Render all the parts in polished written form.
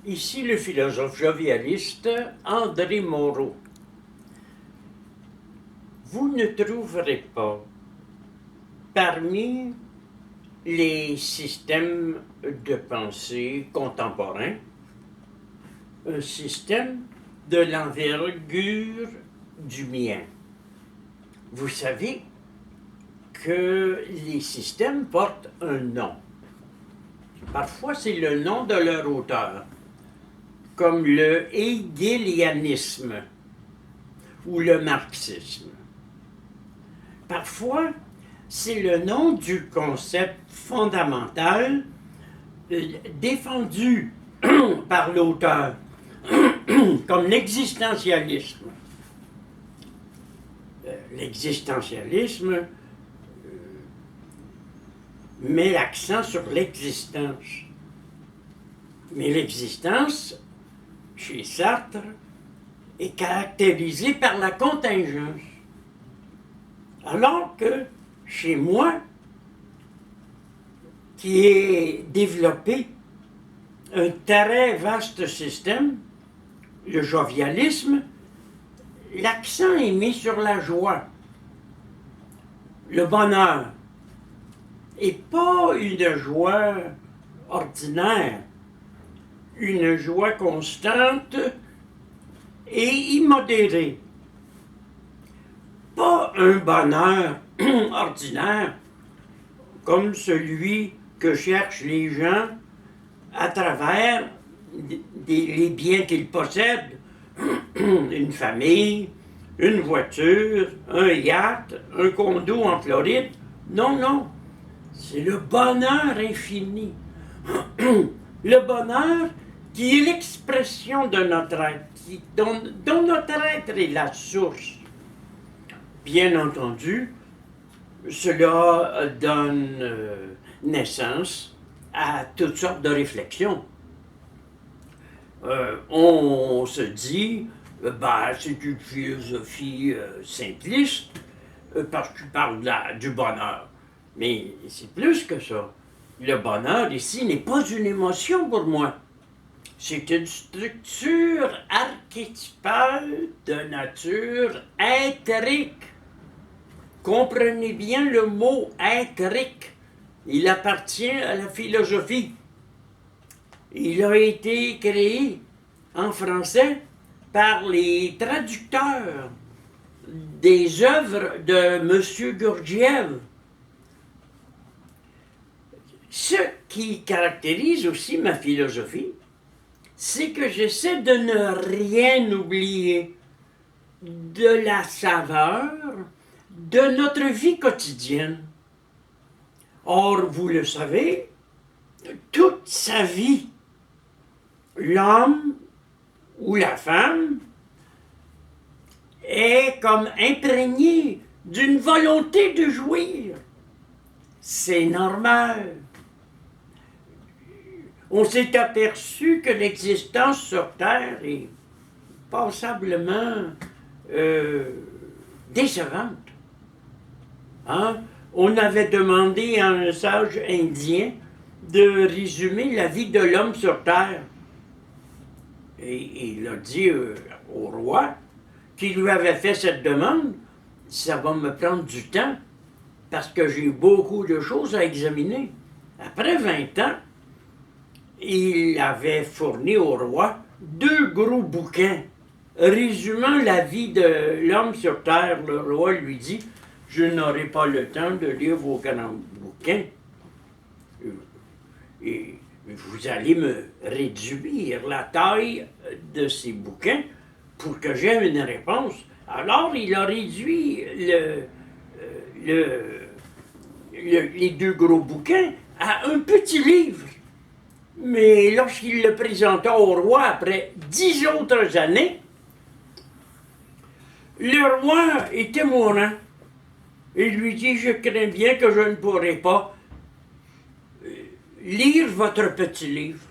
Ici le philosophe jovialiste André Moreau. Vous ne trouverez pas parmi les systèmes de pensée contemporains un système de l'envergure du mien. Vous savez que les systèmes portent un nom. Parfois, c'est le nom de leur auteur, comme le hegelianisme ou le marxisme. Parfois, c'est le nom du concept fondamental défendu par l'auteur, comme l'existentialisme. L'existentialisme met l'accent sur l'existence. Mais l'existence, chez Sartre, est caractérisée par la contingence. Alors que chez moi, qui est développé un très vaste système, le jovialisme, l'accent est mis sur la joie, le bonheur, et pas une joie ordinaire, une joie constante et immodérée. Pas un bonheur ordinaire comme celui que cherchent les gens à travers les biens qu'ils possèdent, une famille, une voiture, un yacht, un condo en Floride. Non, non, c'est le bonheur infini. Le bonheur qui est l'expression de notre être, dont notre être est la source. Bien entendu, cela donne naissance à toutes sortes de réflexions. On se dit, c'est une philosophie simpliste, parce que tu parles du bonheur. Mais c'est plus que ça. Le bonheur ici n'est pas une émotion pour moi. C'est une structure archétypale de nature éthérique. Comprenez bien le mot éthérique. Il appartient à la philosophie. Il a été créé en français par les traducteurs des œuvres de M. Gurdjieff. Ce qui caractérise aussi ma philosophie, c'est que j'essaie de ne rien oublier de la saveur de notre vie quotidienne. Or, vous le savez, toute sa vie, l'homme ou la femme est comme imprégné d'une volonté de jouir. C'est normal. On s'est aperçu que l'existence sur Terre est passablement décevante. Hein? On avait demandé à un sage indien de résumer la vie de l'homme sur Terre. Et il a dit au roi qui lui avait fait cette demande, ça va me prendre du temps parce que j'ai beaucoup de choses à examiner. Après 20 ans, il avait fourni au roi 2 gros bouquins résumant la vie de l'homme sur Terre. Le roi lui dit, je n'aurai pas le temps de lire vos grands bouquins. Et vous allez me réduire la taille de ces bouquins pour que j'aie une réponse. Alors, il a réduit les 2 gros bouquins à un petit livre. Mais lorsqu'il le présenta au roi après 10 autres années, le roi était mourant. Il lui dit, je crains bien que je ne pourrai pas lire votre petit livre.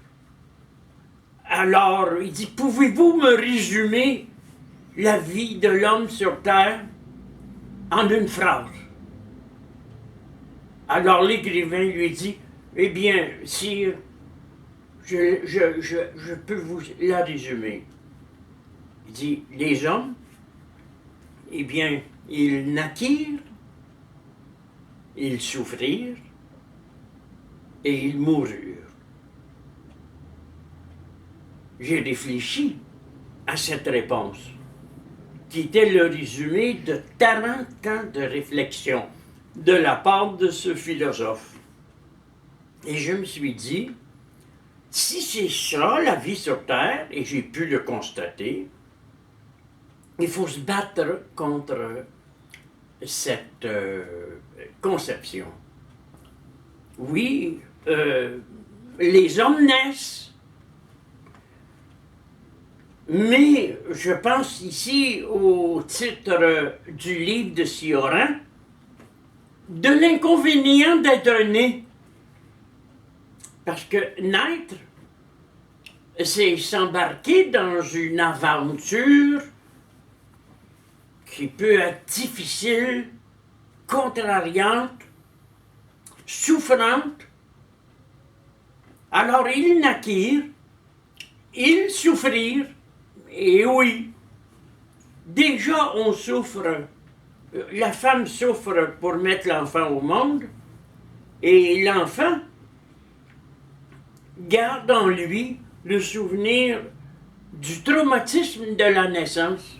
Alors, il dit, pouvez-vous me résumer la vie de l'homme sur Terre en une phrase? Alors l'écrivain lui dit, eh bien, sire, je peux vous la résumer. Il dit, les hommes, eh bien, ils naquirent, ils souffrirent et ils moururent. J'ai réfléchi à cette réponse, qui était le résumé de 40 ans de réflexion de la part de ce philosophe. Et je me suis dit, si c'est ça, la vie sur Terre, et j'ai pu le constater, il faut se battre contre cette conception. Oui, les hommes naissent, mais je pense ici au titre du livre de Cioran, de l'inconvénient d'être né. Parce que naître, c'est s'embarquer dans une aventure qui peut être difficile, contrariante, souffrante. Alors ils naquirent, ils souffrirent, et oui, déjà on souffre, la femme souffre pour mettre l'enfant au monde, et l'enfant garde en lui le souvenir du traumatisme de la naissance.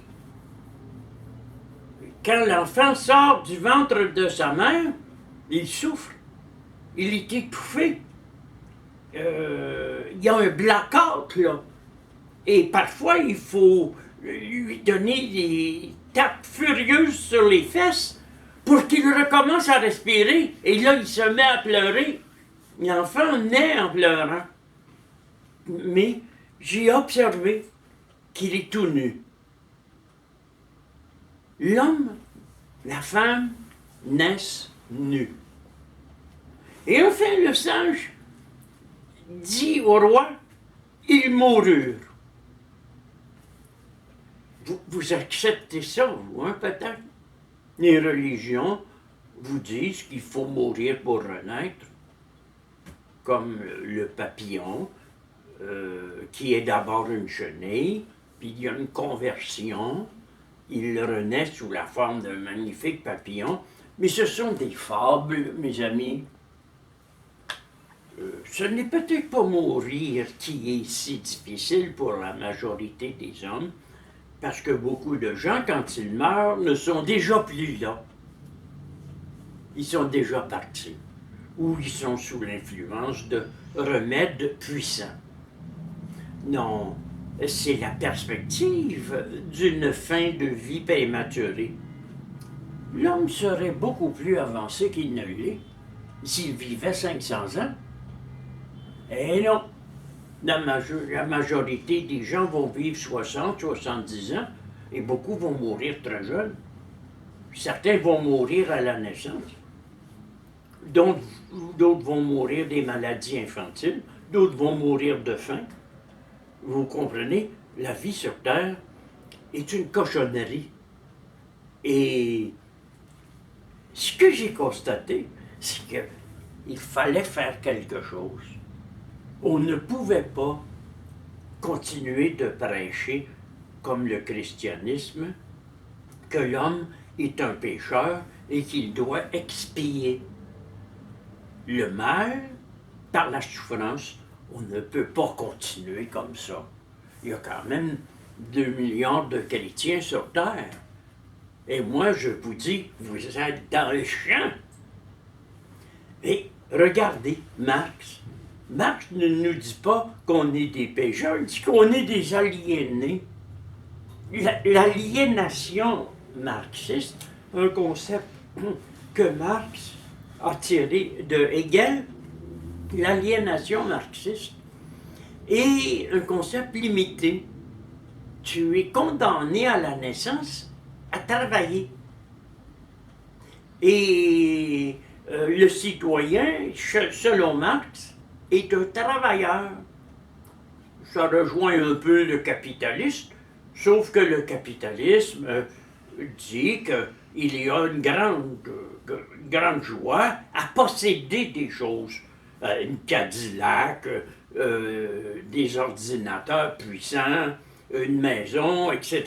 Quand l'enfant sort du ventre de sa mère, il souffre, il est étouffé. Il y a un blackout, là. Et parfois, il faut lui donner des tapes furieuses sur les fesses pour qu'il recommence à respirer. Et là, il se met à pleurer. L'enfant naît en pleurant. Mais j'ai observé qu'il est tout nu. L'homme, la femme naissent nus. Et enfin, le sage dit au roi, ils moururent. Vous acceptez ça, vous, hein, peut-être? Les religions vous disent qu'il faut mourir pour renaître, comme le papillon, qui est d'abord une chenille, puis il y a une conversion, il renaît sous la forme d'un magnifique papillon, mais ce sont des fables, mes amis. Ce n'est peut-être pas mourir qui est si difficile pour la majorité des hommes, parce que beaucoup de gens, quand ils meurent, ne sont déjà plus là. Ils sont déjà partis, ou ils sont sous l'influence de remèdes puissants. Non, c'est la perspective d'une fin de vie prématurée. L'homme serait beaucoup plus avancé qu'il ne l'est s'il vivait 500 ans. Eh non, la majorité des gens vont vivre 60, 70 ans, et beaucoup vont mourir très jeunes. Certains vont mourir à la naissance. D'autres vont mourir des maladies infantiles, d'autres vont mourir de faim. Vous comprenez, la vie sur Terre est une cochonnerie. Et ce que j'ai constaté, c'est qu'il fallait faire quelque chose. On ne pouvait pas continuer de prêcher, comme le christianisme, que l'homme est un pécheur et qu'il doit expier le mal par la souffrance. On ne peut pas continuer comme ça. Il y a quand même 2 milliards de chrétiens sur Terre. Et moi, je vous dis, vous êtes dans le champ. Et regardez, Marx. Marx ne nous dit pas qu'on est des pécheurs, il dit qu'on est des aliénés. L'aliénation marxiste, un concept que Marx a tiré de Hegel, l'aliénation marxiste, est un concept limité. Tu es condamné à la naissance à travailler. Et le citoyen, selon Marx, est un travailleur. Ça rejoint un peu le capitaliste, sauf que le capitalisme dit qu'il y a une grande joie à posséder des choses. Une Cadillac, des ordinateurs puissants, une maison, etc.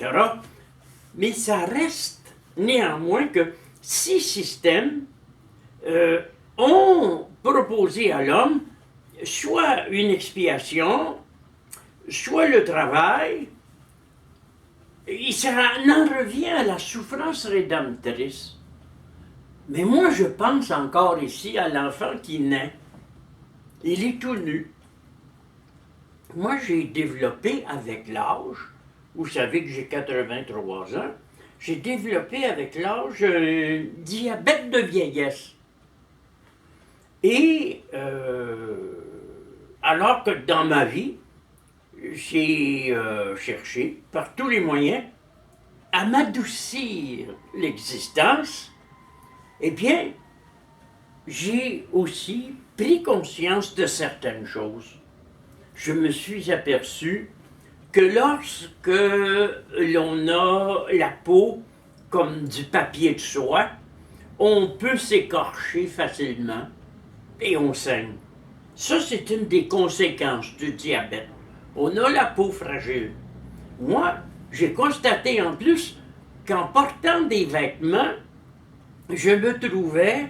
Mais ça reste néanmoins que ces systèmes ont proposé à l'homme soit une expiation, soit le travail, et ça en revient à la souffrance rédemptrice. Mais moi, je pense encore ici à l'enfant qui naît. Il est tout nu. Moi, j'ai développé avec l'âge, vous savez que j'ai 83 ans, j'ai développé avec l'âge un diabète de vieillesse. Et alors que dans ma vie, j'ai cherché par tous les moyens à m'adoucir l'existence, eh bien, j'ai aussi pris conscience de certaines choses. Je me suis aperçu que lorsque l'on a la peau comme du papier de soie, on peut s'écorcher facilement et on saigne. Ça, c'est une des conséquences du diabète. On a la peau fragile. Moi, j'ai constaté en plus qu'en portant des vêtements, je me trouvais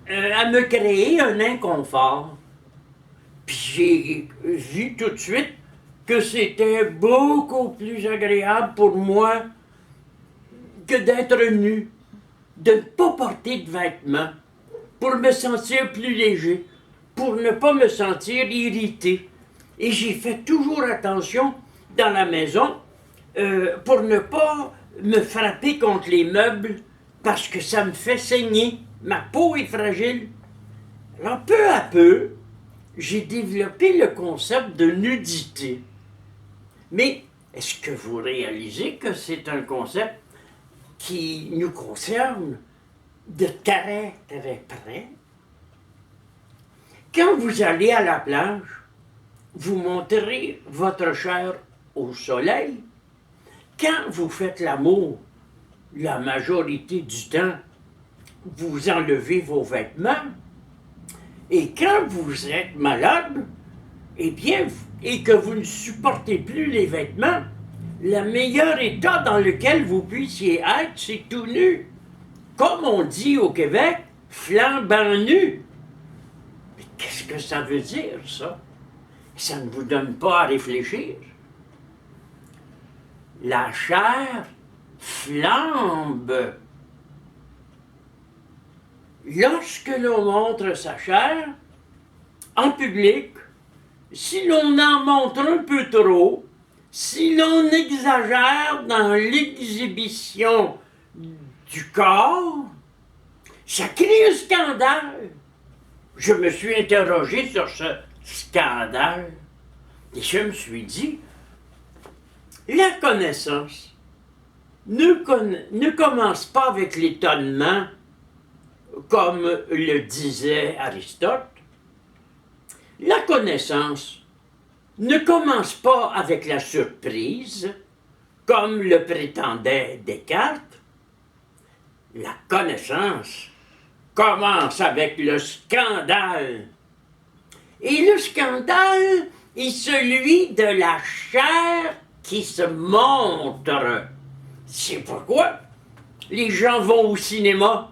à me créer un inconfort. Puis j'ai vu tout de suite que c'était beaucoup plus agréable pour moi que d'être nu, de ne pas porter de vêtements, pour me sentir plus léger, pour ne pas me sentir irrité. Et j'ai fait toujours attention dans la maison pour ne pas me frapper contre les meubles parce que ça me fait saigner. Ma peau est fragile. Alors peu à peu, j'ai développé le concept de nudité. Mais est-ce que vous réalisez que c'est un concept qui nous concerne de très, très près? Quand vous allez à la plage, vous montrez votre chair au soleil. Quand vous faites l'amour, la majorité du temps, vous enlevez vos vêtements. Et quand vous êtes malade, eh bien, et que vous ne supportez plus les vêtements, le meilleur état dans lequel vous puissiez être, c'est tout nu. Comme on dit au Québec, flambant nu. Mais qu'est-ce que ça veut dire, ça? Ça ne vous donne pas à réfléchir. La chair flambe. Lorsque l'on montre sa chair, en public, si l'on en montre un peu trop, si l'on exagère dans l'exhibition du corps, ça crée un scandale. Je me suis interrogé sur ce scandale et je me suis dit, la connaissance ne commence pas avec l'étonnement, comme le disait Aristote. La connaissance ne commence pas avec la surprise, comme le prétendait Descartes. La connaissance commence avec le scandale. Et le scandale est celui de la chair qui se montre. C'est pourquoi les gens vont au cinéma.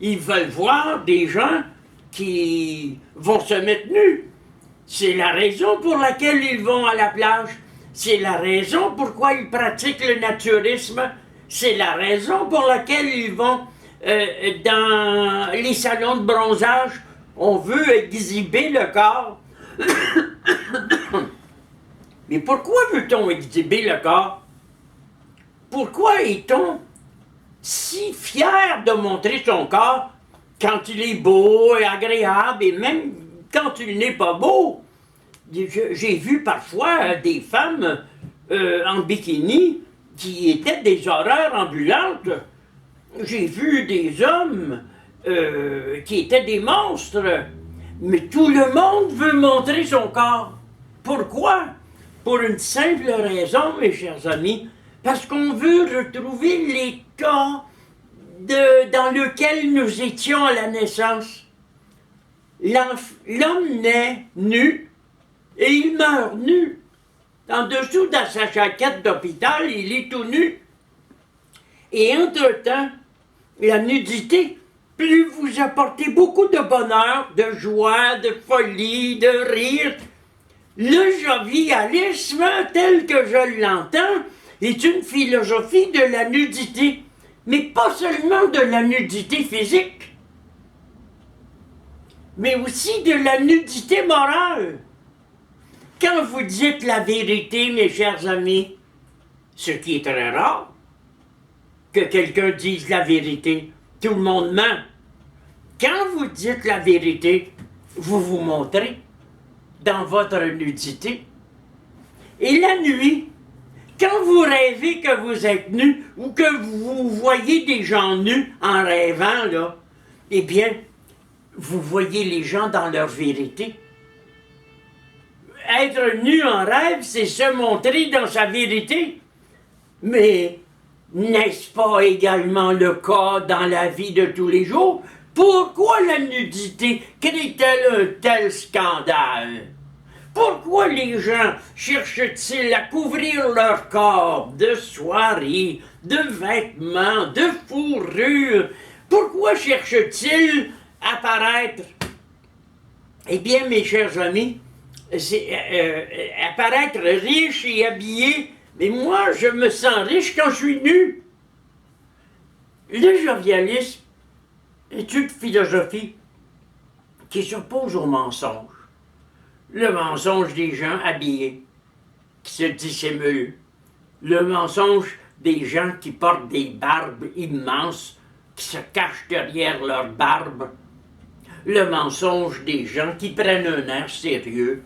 Ils veulent voir des gens qui vont se mettre nus. C'est la raison pour laquelle ils vont à la plage. C'est la raison pourquoi ils pratiquent le naturisme. C'est la raison pour laquelle ils vont dans les salons de bronzage. On veut exhiber le corps. Mais pourquoi veut-on exhiber le corps? Pourquoi est-on si fier de montrer son corps quand il est beau et agréable, et même quand il n'est pas beau? J'ai vu parfois des femmes en bikini qui étaient des horreurs ambulantes. J'ai vu des hommes qui étaient des monstres. Mais tout le monde veut montrer son corps. Pourquoi? Pour une simple raison, mes chers amis, parce qu'on veut retrouver l'état dans lequel nous étions à la naissance. L'homme naît nu, Et il meurt nu. En dessous de sa jaquette d'hôpital, il est tout nu. Et entre-temps, la nudité peut vous apporter beaucoup de bonheur, de joie, de folie, de rire. Le jovialisme, tel que je l'entends, est une philosophie de la nudité, mais pas seulement de la nudité physique, mais aussi de la nudité morale. Quand vous dites la vérité, mes chers amis, ce qui est très rare, que quelqu'un dise la vérité, tout le monde ment. Quand vous dites la vérité, vous vous montrez dans votre nudité. Et la nuit, quand vous rêvez que vous êtes nu ou que vous voyez des gens nus en rêvant, là, eh bien, vous voyez les gens dans leur vérité. Être nu en rêve, c'est se montrer dans sa vérité. Mais n'est-ce pas également le cas dans la vie de tous les jours? Pourquoi la nudité crée-t-elle un tel scandale? Pourquoi les gens cherchent-ils à couvrir leur corps de soieries, de vêtements, de fourrures? Pourquoi cherchent-ils à paraître? Eh bien, mes chers amis, c'est apparaître riche et habillé, mais moi, je me sens riche quand je suis nu. Le jovialisme est une philosophie qui s'oppose au mensonge. Le mensonge des gens habillés, qui se dissimulent. Le mensonge des gens qui portent des barbes immenses, qui se cachent derrière leurs barbes. Le mensonge des gens qui prennent un air sérieux,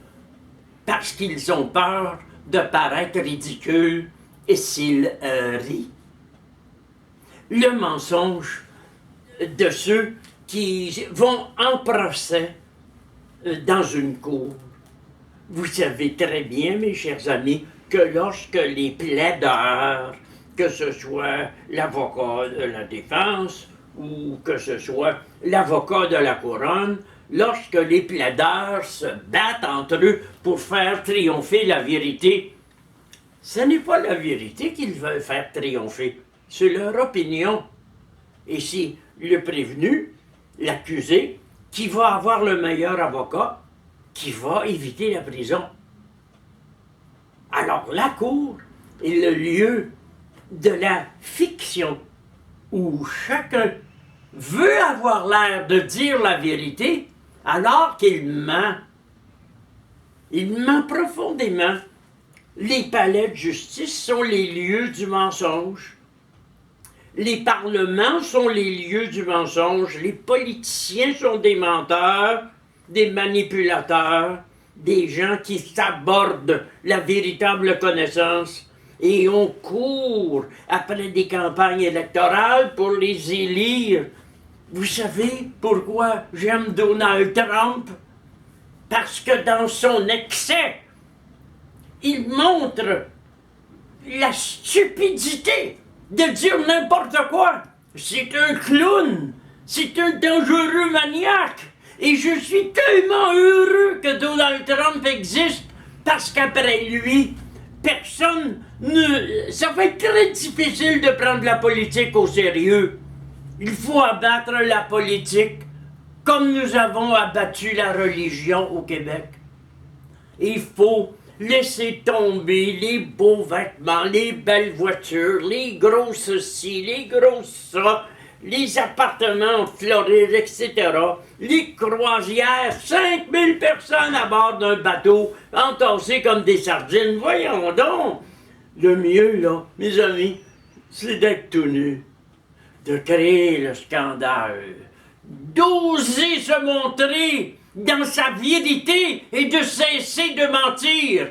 parce qu'ils ont peur de paraître ridicules et s'ils rient. Le mensonge de ceux qui vont en procès dans une cour. Vous savez très bien, mes chers amis, que lorsque les plaideurs, que ce soit l'avocat de la défense ou que ce soit l'avocat de la couronne, lorsque les plaideurs se battent entre eux pour faire triompher la vérité, ce n'est pas la vérité qu'ils veulent faire triompher, c'est leur opinion. Et c'est le prévenu, l'accusé, qui va avoir le meilleur avocat, qui va éviter la prison. Alors la cour est le lieu de la fiction, où chacun veut avoir l'air de dire la vérité, alors qu'il ment. Il ment profondément. Les palais de justice sont les lieux du mensonge. Les parlements sont les lieux du mensonge. Les politiciens sont des menteurs, des manipulateurs, des gens qui sabordent la véritable connaissance. Et on court après des campagnes électorales pour les élire. Vous savez pourquoi j'aime Donald Trump? Parce que dans son excès, il montre la stupidité de dire n'importe quoi. C'est un clown, c'est un dangereux maniaque. Et je suis tellement heureux que Donald Trump existe parce qu'après lui, personne ne... Ça va être très difficile de prendre la politique au sérieux. Il faut abattre la politique comme nous avons abattu la religion au Québec. Il faut laisser tomber les beaux vêtements, les belles voitures, les gros ceci, les gros ça, les appartements en Floride, etc., les croisières, 5000 personnes à bord d'un bateau, entassées comme des sardines. Voyons donc! Le mieux, là, mes amis, c'est d'être tout nu, de créer le scandale, d'oser se montrer dans sa vérité et de cesser de mentir.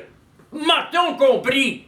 M'a-t-on compris?